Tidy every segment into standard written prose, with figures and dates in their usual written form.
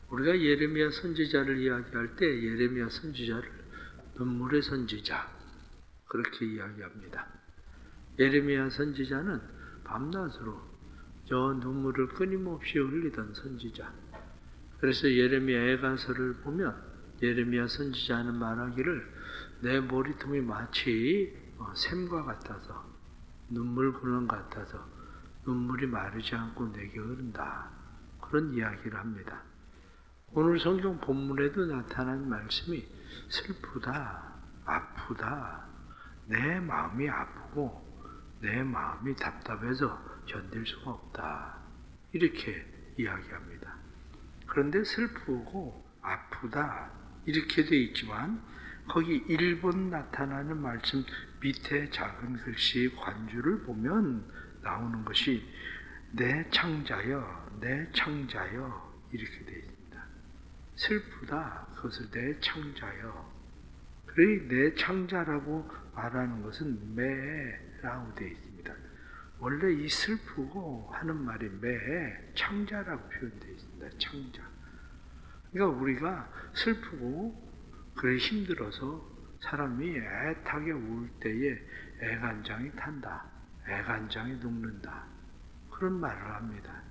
우리가 예레미야 선지자를 이야기할 때 예레미야 선지자를 눈물의 선지자 그렇게 이야기합니다. 예레미야 선지자는 밤낮으로 저 눈물을 끊임없이 흘리던 선지자. 그래서 예레미야 애가서를 보면 예레미야 선지자는 말하기를 내 머리통이 마치 샘과 같아서 눈물 근원 같아서 눈물이 마르지 않고 내게 흐른다. 그런 이야기를 합니다. 오늘 성경 본문에도 나타난 말씀이 슬프다, 아프다, 내 마음이 아프고 내 마음이 답답해서 견딜 수가 없다. 이렇게 이야기합니다. 그런데 슬프고 아프다 이렇게 돼 있지만 거기 1번 나타나는 말씀 밑에 작은 글씨 관주를 보면 나오는 것이 내 창자여, 내 창자여 이렇게 되어 있습니다. 슬프다, 그것을 내 창자여. 그래 내 창자라고 말하는 것은 매라고 되어 있습니다. 원래 이 슬프고 하는 말이 매, 창자라고 표현되어 있습니다. 창자. 그러니까 우리가 슬프고 그래 힘들어서 사람이 애타게 울 때에 애간장이 탄다. 애간장이 녹는다. 그런 말을 합니다.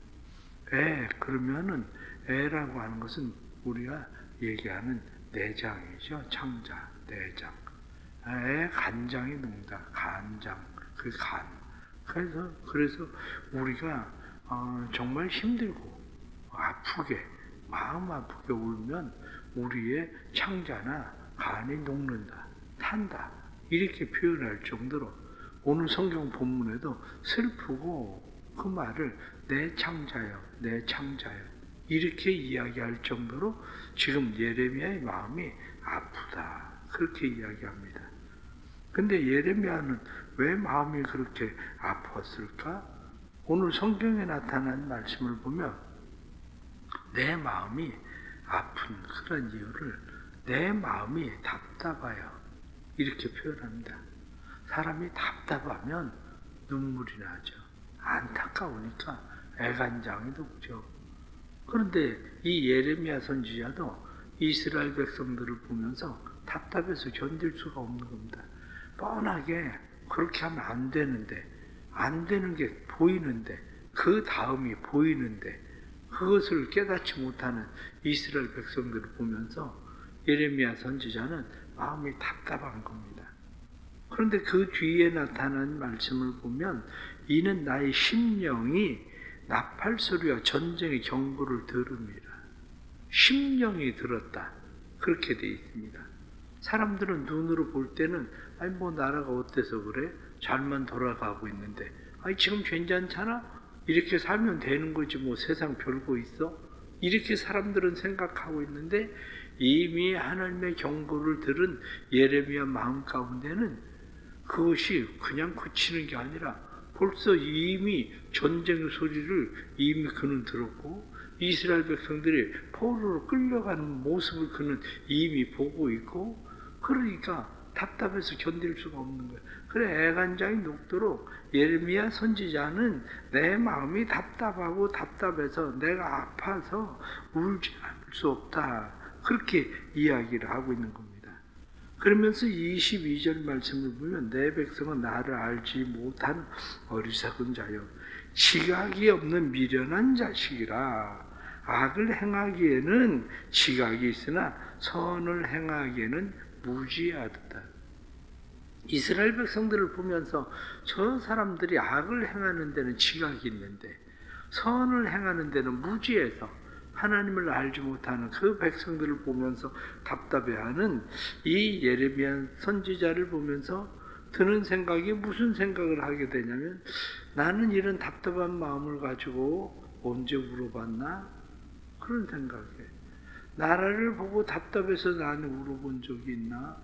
그러면은 애라고 하는 것은 우리가 얘기하는 내장이죠. 창자, 내장. 간장이 녹는다. 간장, 그 간. 그래서 우리가 정말 힘들고 아프게 마음 아프게 울면 우리의 창자나 간이 녹는다, 탄다 이렇게 표현할 정도로 오늘 성경 본문에도 슬프고 그 말을 내 창자여, 내 창자여 이렇게 이야기할 정도로 지금 예레미야의 마음이 아프다 그렇게 이야기합니다. 근데 예레미야는 왜 마음이 그렇게 아팠을까? 오늘 성경에 나타난 말씀을 보면 내 마음이 아픈 그런 이유를 내 마음이 답답하여 이렇게 표현합니다. 사람이 답답하면 눈물이 나죠. 안타까우니까 애간장이 녹죠. 그런데 이 예레미야 선지자도 이스라엘 백성들을 보면서 답답해서 견딜 수가 없는 겁니다. 뻔하게 그렇게 하면 안 되는데, 안 되는 게 보이는데, 그 다음이 보이는데 그것을 깨닫지 못하는 이스라엘 백성들을 보면서 예레미야 선지자는 마음이 답답한 겁니다. 그런데 그 뒤에 나타난 말씀을 보면 이는 나의 심령이 나팔소리와 전쟁의 경보를 들음이라. 심령이 들었다. 그렇게 되어 있습니다. 사람들은 눈으로 볼 때는 아니 뭐 나라가 어때서 그래? 잘만 돌아가고 있는데 아니 지금 괜찮잖아? 이렇게 살면 되는 거지 뭐 세상 별거 있어? 이렇게 사람들은 생각하고 있는데 이미 하나님의 경고를 들은 예레미야 마음 가운데는 그것이 그냥 그치는 게 아니라 벌써 이미 전쟁의 소리를 이미 그는 들었고 이스라엘 백성들이 포로로 끌려가는 모습을 그는 이미 보고 있고 그러니까 답답해서 견딜 수가 없는 거예요. 그래 애간장이 녹도록 예레미야 선지자는 내 마음이 답답하고 답답해서 내가 아파서 울지 않을 수 없다. 그렇게 이야기를 하고 있는 겁니다. 그러면서 22절 말씀을 보면 내 백성은 나를 알지 못한 어리석은 자여 지각이 없는 미련한 자식이라 악을 행하기에는 지각이 있으나 선을 행하기에는 무지하다. 이스라엘 백성들을 보면서 저 사람들이 악을 행하는 데는 지각이 있는데 선을 행하는 데는 무지해서 하나님을 알지 못하는 그 백성들을 보면서 답답해하는 이 예레미야 선지자를 보면서 드는 생각이 무슨 생각을 하게 되냐면 나는 이런 답답한 마음을 가지고 언제 울어봤나? 그런 생각이에요. 나라를 보고 답답해서 나는 울어본 적이 있나?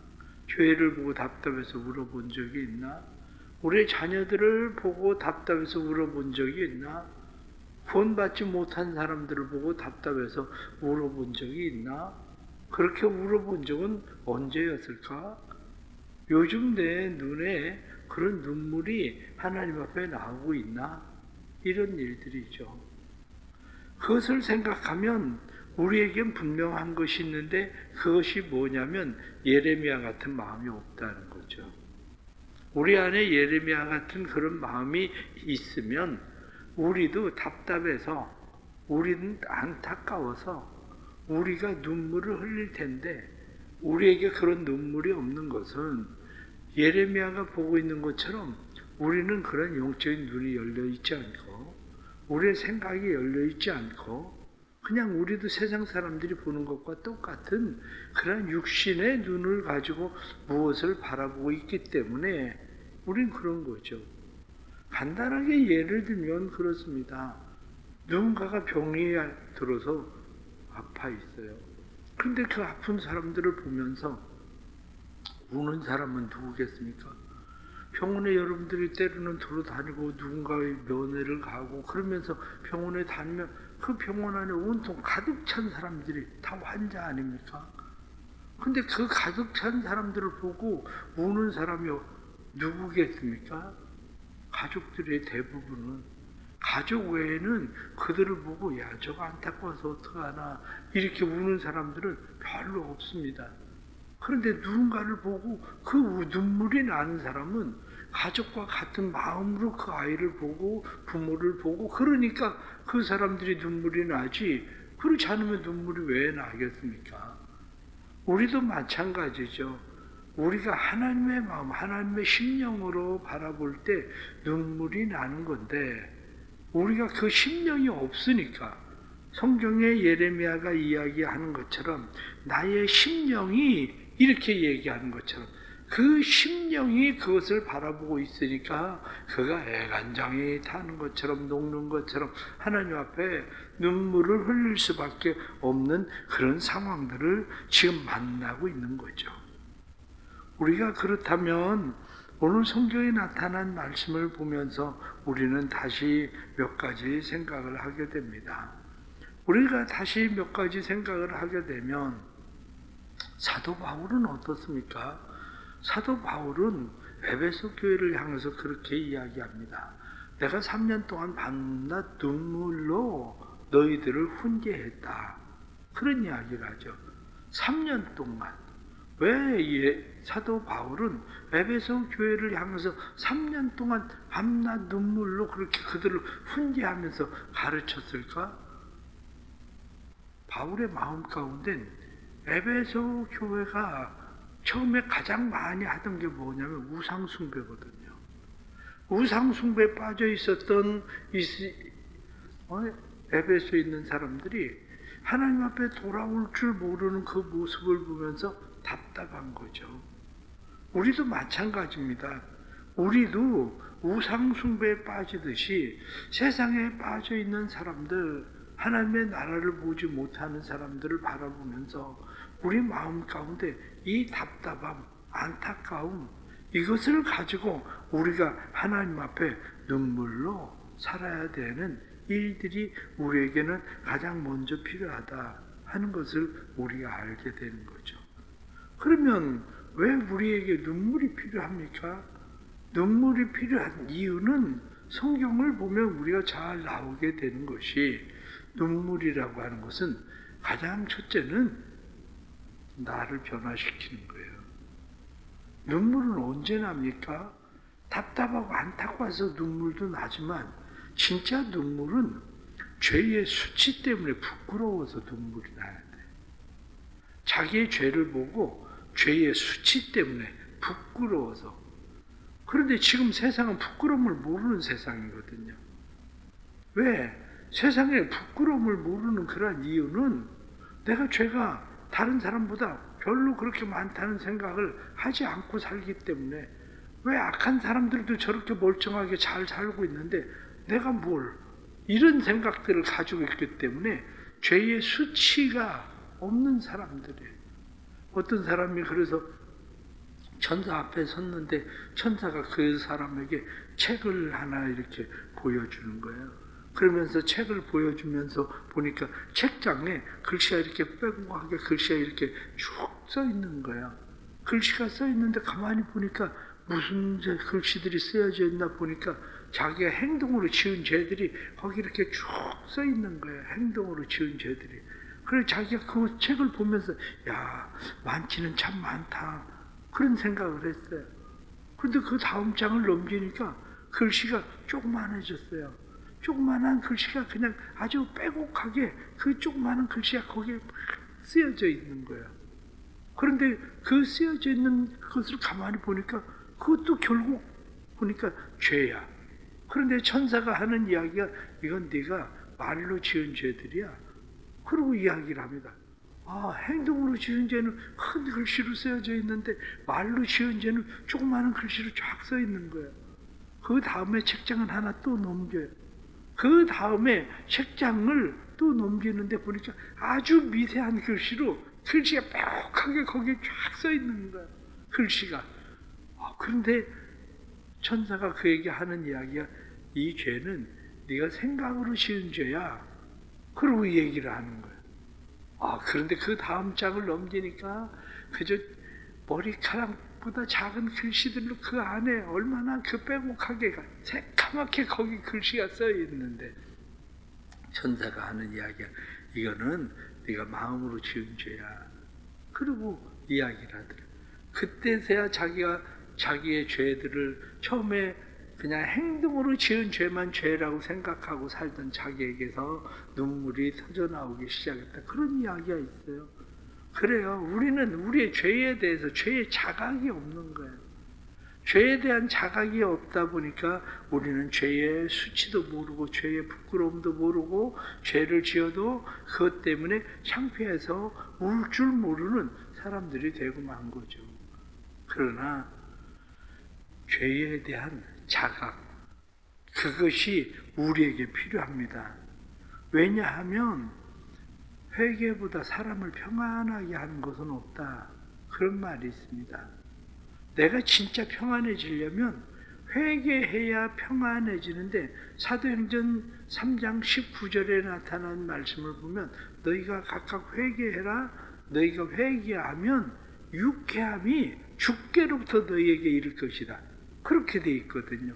교회를 보고 답답해서 울어본 적이 있나? 우리 자녀들을 보고 답답해서 울어본 적이 있나? 구원받지 못한 사람들을 보고 답답해서 울어본 적이 있나? 그렇게 울어본 적은 언제였을까? 요즘 내 눈에 그런 눈물이 하나님 앞에 나오고 있나? 이런 일들이죠. 그것을 생각하면 우리에겐 분명한 것이 있는데 그것이 뭐냐면 예레미야 같은 마음이 없다는 거죠. 우리 안에 예레미야 같은 그런 마음이 있으면 우리도 답답해서 우리는 안타까워서 우리가 눈물을 흘릴 텐데 우리에게 그런 눈물이 없는 것은 예레미야가 보고 있는 것처럼 우리는 그런 영적인 눈이 열려 있지 않고 우리의 생각이 열려 있지 않고 그냥 우리도 세상 사람들이 보는 것과 똑같은 그런 육신의 눈을 가지고 무엇을 바라보고 있기 때문에 우린 그런 거죠. 간단하게 예를 들면 그렇습니다. 누군가가 병이 들어서 아파 있어요. 그런데 그 아픈 사람들을 보면서 우는 사람은 누구겠습니까? 병원에 여러분들이 때로는 돌아다니고 누군가의 면회를 가고 그러면서 병원에 다니면 그 병원 안에 온통 가득 찬 사람들이 다 환자 아닙니까? 근데 그 가득 찬 사람들을 보고 우는 사람이 누구겠습니까? 가족들의 대부분은 가족 외에는 그들을 보고 야 저거 안타까워서 어떡하나 이렇게 우는 사람들은 별로 없습니다. 그런데 누군가를 보고 그 눈물이 나는 사람은 가족과 같은 마음으로 그 아이를 보고 부모를 보고 그러니까 그 사람들이 눈물이 나지 그렇지 않으면 눈물이 왜 나겠습니까? 우리도 마찬가지죠. 우리가 하나님의 마음, 하나님의 심령으로 바라볼 때 눈물이 나는 건데 우리가 그 심령이 없으니까 성경에 예레미야가 이야기하는 것처럼 나의 심령이 이렇게 얘기하는 것처럼 그 심령이 그것을 바라보고 있으니까 그가 애간장이 타는 것처럼 녹는 것처럼 하나님 앞에 눈물을 흘릴 수밖에 없는 그런 상황들을 지금 만나고 있는 거죠. 우리가 그렇다면 오늘 성경에 나타난 말씀을 보면서 우리는 다시 몇 가지 생각을 하게 됩니다. 우리가 다시 몇 가지 생각을 하게 되면 사도 바울은 어떻습니까? 사도 바울은 에베소 교회를 향해서 그렇게 이야기합니다. 내가 3년 동안 밤낮 눈물로 너희들을 훈계했다. 그런 이야기를 하죠. 3년 동안. 왜 사도 바울은 에베소 교회를 향해서 3년 동안 밤낮 눈물로 그렇게 그들을 훈계하면서 가르쳤을까? 바울의 마음 가운데 에베소 교회가 처음에 가장 많이 하던 게 뭐냐면 우상숭배거든요. 우상숭배에 빠져 있었던 에베소에 있는 사람들이 하나님 앞에 돌아올 줄 모르는 그 모습을 보면서 답답한 거죠. 우리도 마찬가지입니다. 우리도 우상숭배에 빠지듯이 세상에 빠져 있는 사람들, 하나님의 나라를 보지 못하는 사람들을 바라보면서 우리 마음 가운데 이 답답함, 안타까움, 이것을 가지고 우리가 하나님 앞에 눈물로 살아야 되는 일들이 우리에게는 가장 먼저 필요하다 하는 것을 우리가 알게 되는 거죠. 그러면 왜 우리에게 눈물이 필요합니까? 눈물이 필요한 이유는 성경을 보면 우리가 잘 나오게 되는 것이 눈물이라고 하는 것은 가장 첫째는 나를 변화시키는 거예요. 눈물은 언제 납니까? 답답하고 안타까워서 눈물도 나지만 진짜 눈물은 죄의 수치 때문에 부끄러워서 눈물이 나야 돼. 자기의 죄를 보고 죄의 수치 때문에 부끄러워서. 그런데 지금 세상은 부끄러움을 모르는 세상이거든요. 왜? 세상에 부끄러움을 모르는 그런 이유는 내가 죄가 다른 사람보다 별로 그렇게 많다는 생각을 하지 않고 살기 때문에 왜 악한 사람들도 저렇게 멀쩡하게 잘 살고 있는데 내가 뭘 이런 생각들을 가지고 있기 때문에 죄의 수치가 없는 사람들이에요. 어떤 사람이 그래서 천사 앞에 섰는데 천사가 그 사람에게 책을 하나 이렇게 보여주는 거예요. 그러면서 책을 보여주면서 보니까 책장에 글씨가 이렇게 빼곡하게 글씨가 이렇게 쭉 써 있는 거야. 글씨가 써 있는데 가만히 보니까 무슨 글씨들이 쓰여져 있나 보니까 자기가 행동으로 지은 죄들이 거기 이렇게 쭉 써 있는 거야. 행동으로 지은 죄들이. 그래 자기가 그 책을 보면서 야, 많지는 참 많다. 그런 생각을 했어요. 그런데 그 다음 장을 넘기니까 글씨가 조그만해졌어요. 조그만한 글씨가 그냥 아주 빼곡하게 그 조그만한 글씨가 거기에 막 쓰여져 있는 거예요. 그런데 그 쓰여져 있는 것을 가만히 보니까 그것도 결국 보니까 죄야. 그런데 천사가 하는 이야기가 이건 네가 말로 지은 죄들이야. 그러고 이야기를 합니다. 아, 행동으로 지은 죄는 큰 글씨로 쓰여져 있는데 말로 지은 죄는 조그마한 글씨로 쫙 써 있는 거예요. 그 다음에 책장을 하나 또 넘겨요. 그 다음에 책장을 또 넘기는데 보니까 아주 미세한 글씨로 글씨가 빼곡하게 거기에 쫙 써 있는 거예요. 글씨가. 그런데 천사가 그에게 하는 이야기가 이 죄는 네가 생각으로 지은 죄야. 그러고 이 얘기를 하는 거예요. 그런데 그 다음 장을 넘기니까 그저 머리카락보다 작은 글씨들로 그 안에 얼마나 그 빼곡하게 새까맣게 거기 글씨가 써 있는데 천사가 하는 이야기야. 이거는 네가 마음으로 지은 죄야. 그리고 이야기를 하더라. 그때서야 자기가 자기의 죄들을 처음에 그냥 행동으로 지은 죄만 죄라고 생각하고 살던 자기에게서 눈물이 터져나오기 시작했다. 그런 이야기가 있어요. 그래요. 우리는 우리의 죄에 대해서 죄의 자각이 없는 거예요. 죄에 대한 자각이 없다 보니까 우리는 죄의 수치도 모르고 죄의 부끄러움도 모르고 죄를 지어도 그것 때문에 창피해서 울 줄 모르는 사람들이 되고 만 거죠. 그러나 죄에 대한 자각, 그것이 우리에게 필요합니다. 왜냐하면 회개보다 사람을 평안하게 하는 것은 없다. 그런 말이 있습니다. 내가 진짜 평안해지려면 회개해야 평안해지는데 사도행전 3장 19절에 나타난 말씀을 보면 너희가 각각 회개해라. 너희가 회개하면 유쾌함이 주께로부터 너희에게 이를 것이다. 그렇게 돼 있거든요.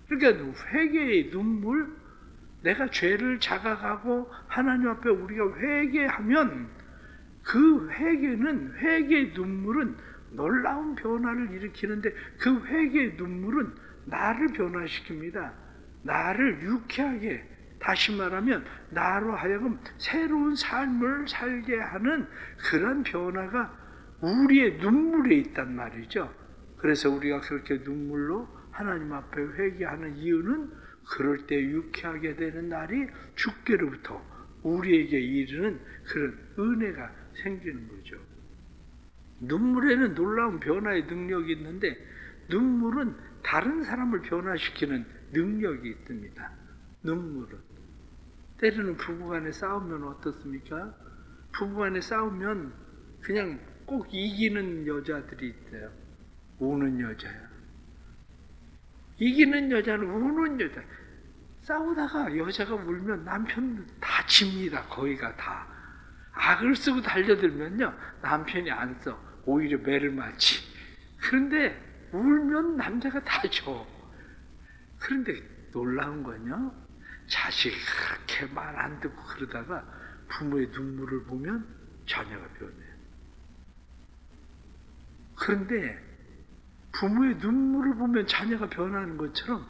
그러니까 회개의 눈물, 내가 죄를 자각하고 하나님 앞에 우리가 회개하면 그 회개는, 회개의 눈물은 놀라운 변화를 일으키는데 그 회개의 눈물은 나를 변화시킵니다. 나를 유쾌하게, 다시 말하면 나로 하여금 새로운 삶을 살게 하는 그런 변화가 우리의 눈물에 있단 말이죠. 그래서 우리가 그렇게 눈물로 하나님 앞에 회개하는 이유는 그럴 때 유쾌하게 되는 날이 주께로부터 우리에게 이르는 그런 은혜가 생기는 거죠. 눈물에는 놀라운 변화의 능력이 있는데 눈물은 다른 사람을 변화시키는 능력이 있습니다. 눈물은. 때로는 부부간에 싸우면 어떻습니까? 부부간에 싸우면 그냥 꼭 이기는 여자들이 있어요. 우는 여자야. 이기는 여자는 우는 여자. 싸우다가 여자가 울면 남편은 다 집니다. 거의가 다. 악을 쓰고 달려들면요. 남편이 안 써. 오히려 매를 맞지. 그런데 울면 남자가 다 져. 그런데 놀라운 건요. 자식이 그렇게 말 안 듣고 그러다가 부모의 눈물을 보면 자녀가 변해요. 그런데 부모의 눈물을 보면 자녀가 변하는 것처럼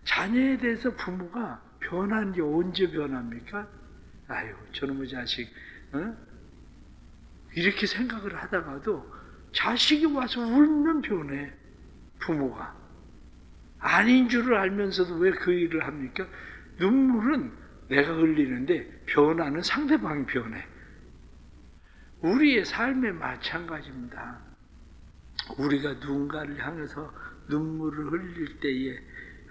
자녀에 대해서 부모가 변한 게 언제 변합니까? 아유, 저놈의 자식, 이렇게 생각을 하다가도 자식이 와서 울면 변해, 부모가. 아닌 줄을 알면서도 왜 그 일을 합니까? 눈물은 내가 흘리는데 변화는 상대방이 변해. 우리의 삶에 마찬가지입니다. 우리가 누군가를 향해서 눈물을 흘릴 때에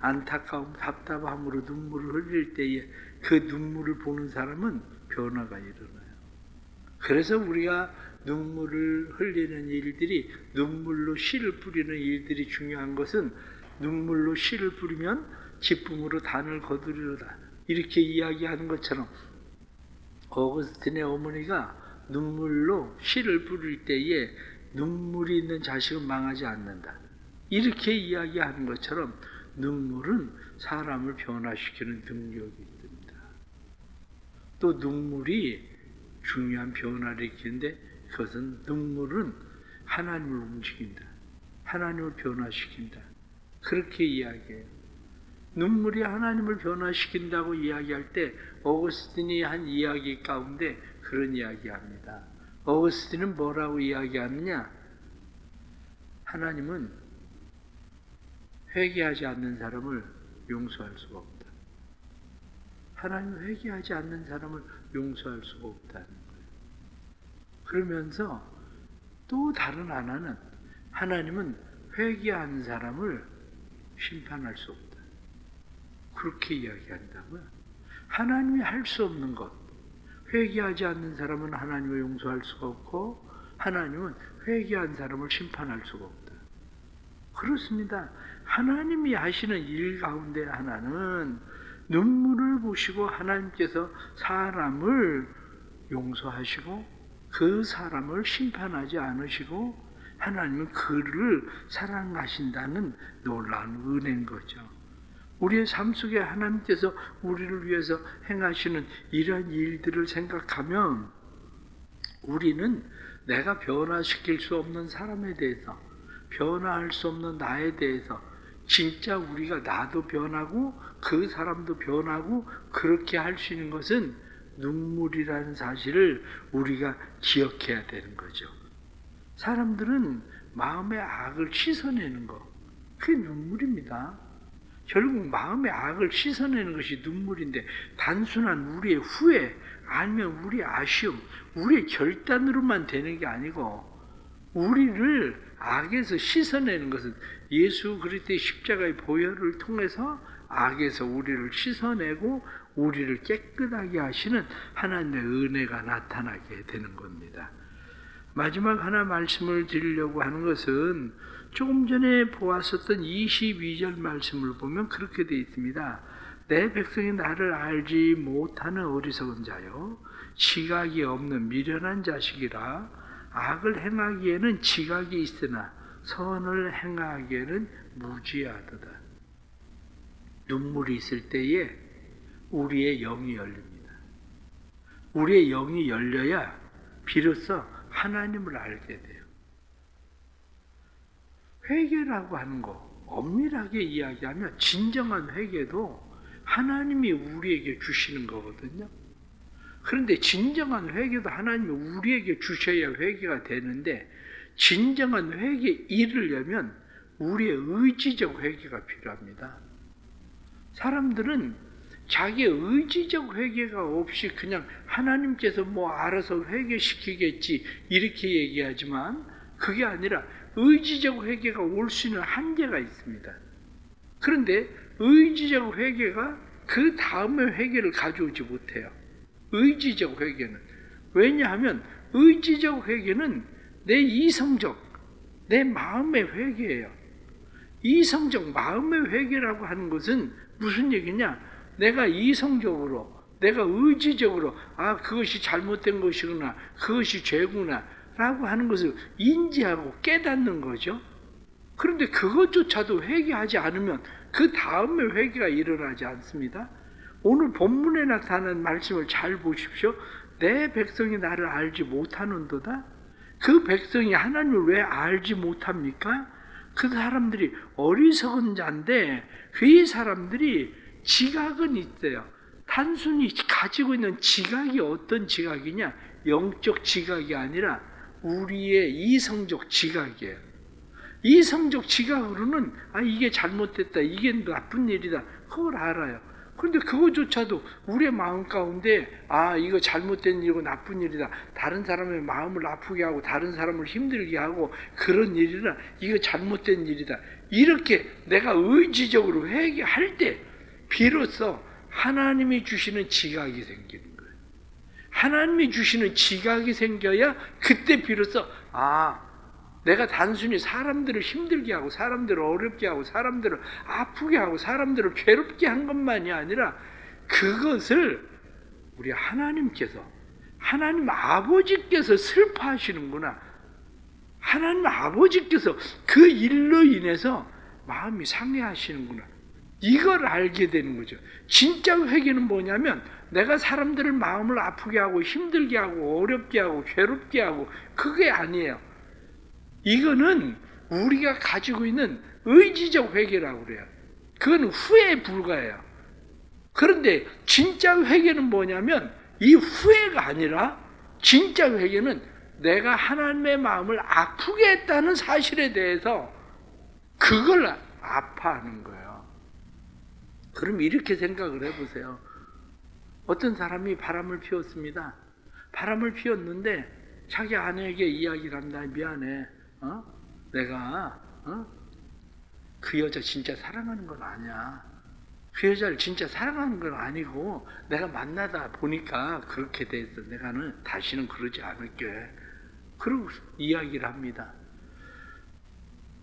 안타까움, 답답함으로 눈물을 흘릴 때에 그 눈물을 보는 사람은 변화가 일어나요. 그래서 우리가 눈물을 흘리는 일들이, 눈물로 씨를 뿌리는 일들이 중요한 것은 눈물로 씨를 뿌리면 기쁨으로 단을 거두리로다. 이렇게 이야기하는 것처럼 어거스틴의 어머니가 눈물로 씨를 뿌릴 때에 눈물이 있는 자식은 망하지 않는다. 이렇게 이야기하는 것처럼 눈물은 사람을 변화시키는 능력이 있습니다. 또 눈물이 중요한 변화를 일으키는데 그것은 눈물은 하나님을 움직인다. 하나님을 변화시킨다. 그렇게 이야기해요. 눈물이 하나님을 변화시킨다고 이야기할 때 어거스틴이 한 이야기 가운데 그런 이야기합니다. 어거스틴은 뭐라고 이야기하느냐? 하나님은 회개하지 않는 사람을 용서할 수가 없다. 하나님은 회개하지 않는 사람을 용서할 수가 없다는 거예요. 그러면서 또 다른 하나는 하나님은 회개한 사람을 심판할 수 없다. 그렇게 이야기한다고요. 하나님이 할 수 없는 것, 회개하지 않는 사람은 하나님을 용서할 수가 없고 하나님은 회개한 사람을 심판할 수가 없다. 그렇습니다. 하나님이 하시는 일 가운데 하나는 눈물을 보시고 하나님께서 사람을 용서하시고 그 사람을 심판하지 않으시고 하나님은 그를 사랑하신다는 놀라운 은혜인 거죠. 우리의 삶 속에 하나님께서 우리를 위해서 행하시는 이런 일들을 생각하면 우리는 내가 변화시킬 수 없는 사람에 대해서, 변화할 수 없는 나에 대해서 진짜 우리가 나도 변하고 그 사람도 변하고 그렇게 할 수 있는 것은 눈물이라는 사실을 우리가 기억해야 되는 거죠. 사람들은 마음의 악을 씻어내는 것, 그게 눈물입니다. 결국 마음의 악을 씻어내는 것이 눈물인데 단순한 우리의 후회 아니면 우리의 아쉬움, 우리의 결단으로만 되는 게 아니고 우리를 악에서 씻어내는 것은 예수 그리스도의 십자가의 보혈을 통해서 악에서 우리를 씻어내고 우리를 깨끗하게 하시는 하나님의 은혜가 나타나게 되는 겁니다. 마지막 하나 말씀을 드리려고 하는 것은 조금 전에 보았었던 22절 말씀을 보면 그렇게 되어 있습니다. 내 백성이 나를 알지 못하는 어리석은 자요 지각이 없는 미련한 자식이라 악을 행하기에는 지각이 있으나 선을 행하기에는 무지하도다. 눈물이 있을 때에 우리의 영이 열립니다. 우리의 영이 열려야 비로소 하나님을 알게 돼요. 회개라고 하는 거 엄밀하게 이야기하면 진정한 회개도 하나님이 우리에게 주시는 거거든요. 그런데 진정한 회개도 하나님이 우리에게 주셔야 회개가 되는데 진정한 회개에 이르려면 우리의 의지적 회개가 필요합니다. 사람들은 자기의 의지적 회개가 없이 그냥 하나님께서 뭐 알아서 회개시키겠지 이렇게 얘기하지만 그게 아니라 의지적 회개가 올 수 있는 한계가 있습니다. 그런데 의지적 회개가 그 다음에 회개를 가져오지 못해요. 의지적 회개는. 왜냐하면 의지적 회개는 내 이성적, 내 마음의 회개예요. 이성적 마음의 회개라고 하는 것은 무슨 얘기냐? 내가 이성적으로, 내가 의지적으로 그것이 잘못된 것이구나, 그것이 죄구나 라고 하는 것을 인지하고 깨닫는 거죠. 그런데 그것조차도 회개하지 않으면 그 다음에 회개가 일어나지 않습니다. 오늘 본문에 나타난 말씀을 잘 보십시오. 내 백성이 나를 알지 못하는도다. 그 백성이 하나님을 왜 알지 못합니까? 그 사람들이 어리석은 자인데 그 사람들이 지각은 있어요. 단순히 가지고 있는 지각이 어떤 지각이냐? 영적 지각이 아니라 우리의 이성적 지각이에요. 이성적 지각으로는 이게 잘못됐다, 이게 나쁜 일이다, 그걸 알아요. 그런데 그것조차도 우리의 마음 가운데 이거 잘못된 일이고 나쁜 일이다, 다른 사람의 마음을 아프게 하고 다른 사람을 힘들게 하고 그런 일이라 이거 잘못된 일이다, 이렇게 내가 의지적으로 회개할 때 비로소 하나님이 주시는 지각이 생기는 거예요. 하나님이 주시는 지각이 생겨야 그때 비로소 내가 단순히 사람들을 힘들게 하고 사람들을 어렵게 하고 사람들을 아프게 하고 사람들을 괴롭게 한 것만이 아니라 그것을 우리 하나님께서, 하나님 아버지께서 슬퍼하시는구나, 하나님 아버지께서 그 일로 인해서 마음이 상해하시는구나, 이걸 알게 되는 거죠. 진짜 회개는 뭐냐면 내가 사람들을 마음을 아프게 하고 힘들게 하고 어렵게 하고 괴롭게 하고 그게 아니에요. 이거는 우리가 가지고 있는 의지적 회개라고 그래요. 그건 후회에 불과해요. 그런데 진짜 회개는 뭐냐면 이 후회가 아니라 진짜 회개는 내가 하나님의 마음을 아프게 했다는 사실에 대해서 그걸 아파하는 거예요. 그럼 이렇게 생각을 해보세요. 어떤 사람이 바람을 피웠습니다. 바람을 피웠는데 자기 아내에게 이야기를 합니다. 미안해. 내가 그 여자 진짜 사랑하는 건 아니야. 그 여자를 진짜 사랑하는 건 아니고 내가 만나다 보니까 그렇게 돼서 내가는 다시는 그러지 않을게. 그러고 이야기를 합니다.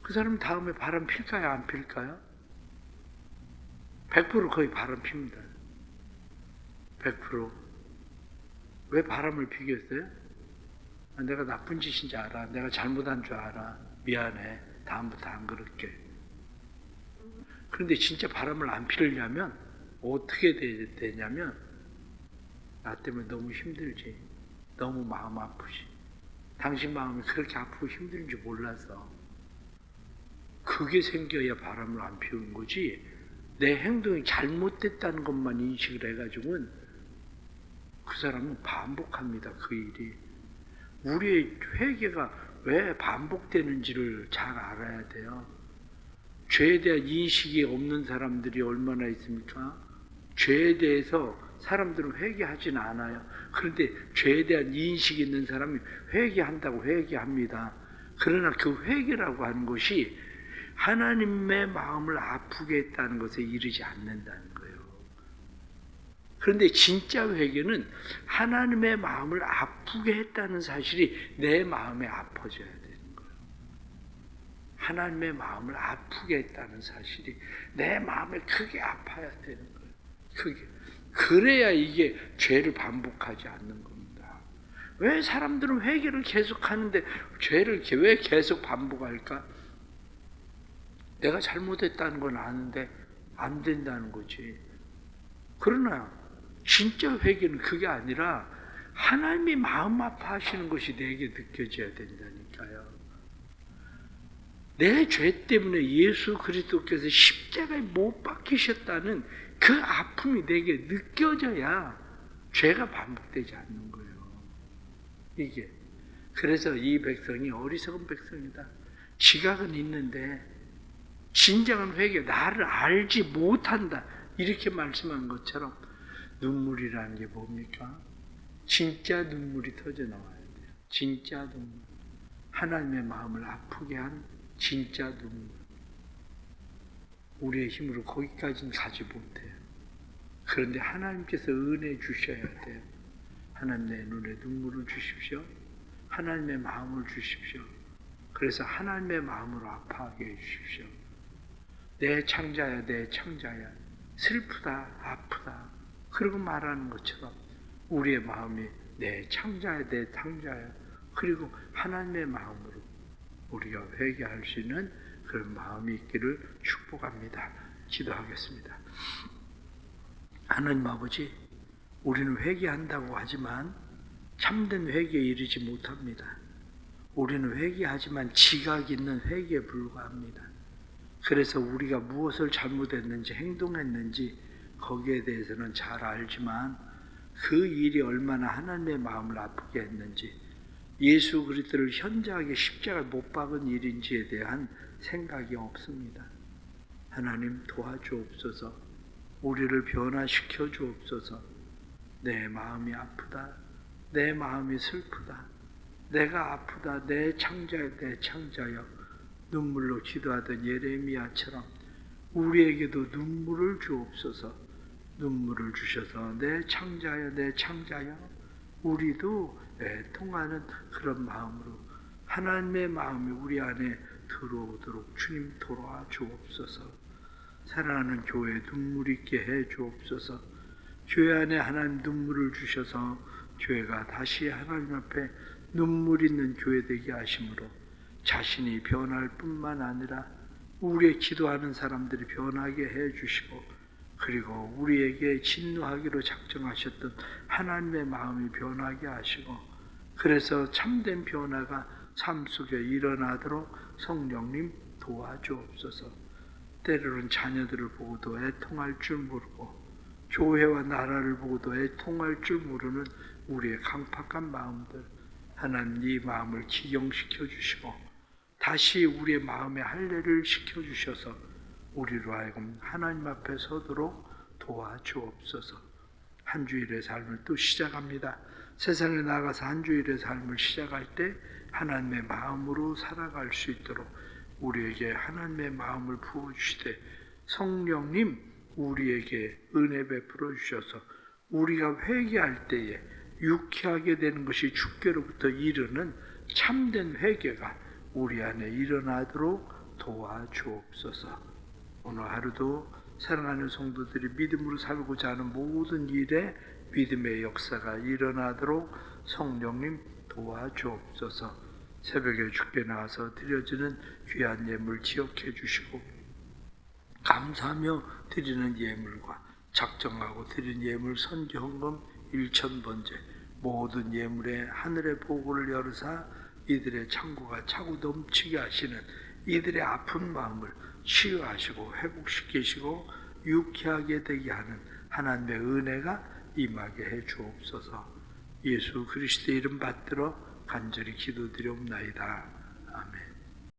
그 사람 다음에 바람 필까요? 안 필까요? 100% 거의 바람 핍니다. 100%. 왜 바람을 피겠어요? 내가 나쁜 짓인 줄 알아. 내가 잘못한 줄 알아. 미안해. 다음부터 안 그럴게. 그런데 진짜 바람을 안 피려면 어떻게 되냐면 나 때문에 너무 힘들지. 너무 마음 아프지. 당신 마음이 그렇게 아프고 힘든 줄 몰라서. 그게 생겨야 바람을 안 피우는 거지. 내 행동이 잘못됐다는 것만 인식을 해가지고는 그 사람은 반복합니다. 그 일이. 우리의 회개가 왜 반복되는지를 잘 알아야 돼요. 죄에 대한 인식이 없는 사람들이 얼마나 있습니까? 죄에 대해서 사람들은 회개하진 않아요. 그런데 죄에 대한 인식이 있는 사람이 회개한다고 회개합니다. 그러나 그 회개라고 하는 것이 하나님의 마음을 아프게 했다는 것에 이르지 않는다는 거예요. 그런데 진짜 회개는 하나님의 마음을 아프게 했다는 사실이 내 마음에 아파져야 되는 거예요. 하나님의 마음을 아프게 했다는 사실이 내 마음에 크게 아파야 되는 거예요. 크게. 그래야 이게 죄를 반복하지 않는 겁니다. 왜 사람들은 회개를 계속하는데 죄를 왜 계속 반복할까? 내가 잘못했다는 건 아는데 안 된다는 거지. 그러나 진짜 회개는 그게 아니라 하나님이 마음 아파하시는 것이 내게 느껴져야 된다니까요. 내 죄 때문에 예수 그리스도께서 십자가에 못 박히셨다는 그 아픔이 내게 느껴져야 죄가 반복되지 않는 거예요. 이게. 그래서 이 백성이 어리석은 백성이다. 지각은 있는데 진정한 회개, 나를 알지 못한다. 이렇게 말씀한 것처럼 눈물이라는 게 뭡니까? 진짜 눈물이 터져 나와야 돼요. 진짜 눈물. 하나님의 마음을 아프게 한 진짜 눈물. 우리의 힘으로 거기까지는 가지 못해요. 그런데 하나님께서 은혜 주셔야 돼요. 하나님 내 눈에 눈물을 주십시오. 하나님의 마음을 주십시오. 그래서 하나님의 마음으로 아파하게 해주십시오. 내 창자야, 내 창자야. 슬프다, 아프다. 그러고 말하는 것처럼 우리의 마음이 내 창자야, 내 창자야. 그리고 하나님의 마음으로 우리가 회개할 수 있는 그런 마음이 있기를 축복합니다. 기도하겠습니다. 하나님 아버지, 우리는 회개한다고 하지만 참된 회개에 이르지 못합니다. 우리는 회개하지만 지각 있는 회개에 불과합니다. 그래서 우리가 무엇을 잘못했는지 행동했는지 거기에 대해서는 잘 알지만 그 일이 얼마나 하나님의 마음을 아프게 했는지 예수 그리스도를 현저하게 십자가에 못 박은 일인지에 대한 생각이 없습니다. 하나님 도와주옵소서. 우리를 변화시켜 주옵소서. 내 마음이 아프다. 내 마음이 슬프다. 내가 아프다. 내 창자여, 내 창자여. 눈물로 기도하던 예레미야처럼 우리에게도 눈물을 주옵소서. 눈물을 주셔서 내 창자여, 내 창자여. 우리도 애통하는 그런 마음으로 하나님의 마음이 우리 안에 들어오도록 주님 돌아와 주옵소서. 사랑하는 교회에 눈물 있게 해 주옵소서. 교회 안에 하나님 눈물을 주셔서 교회가 다시 하나님 앞에 눈물 있는 교회 되게 하심으로 자신이 변할 뿐만 아니라 우리의 기도하는 사람들이 변하게 해 주시고, 그리고 우리에게 진노하기로 작정하셨던 하나님의 마음이 변하게 하시고, 그래서 참된 변화가 삶 속에 일어나도록 성령님 도와주옵소서. 때로는 자녀들을 보고도 애통할 줄 모르고, 교회와 나라를 보고도 애통할 줄 모르는 우리의 강팍한 마음들, 하나님 이 마음을 기경시켜 주시고 다시 우리의 마음에 할례를 시켜 주셔서 우리로 하여금 하나님 앞에 서도록 도와주옵소서. 한 주일의 삶을 또 시작합니다. 세상에 나가서 한 주일의 삶을 시작할 때 하나님의 마음으로 살아갈 수 있도록 우리에게 하나님의 마음을 부어주시되, 성령님 우리에게 은혜 베풀어 주셔서 우리가 회개할 때에 유쾌하게 되는 것이 주께로부터 이르는 참된 회개가 우리 안에 일어나도록 도와주옵소서. 오늘 하루도 사랑하는 성도들이 믿음으로 살고자 하는 모든 일에 믿음의 역사가 일어나도록 성령님 도와주옵소서. 새벽에 주께 나와서 드려지는 귀한 예물 기억해 주시고, 감사하며 드리는 예물과 작정하고 드린 예물 선기헌금 1,000번째 모든 예물에 하늘의 보고를 열으사 이들의 창고가 차고 넘치게 하시는 이들의 아픈 마음을 치유하시고 회복시키시고 유쾌하게 되게 하는 하나님의 은혜가 임하게 해 주옵소서. 예수 그리스도의 이름 받들어 간절히 기도드리옵나이다.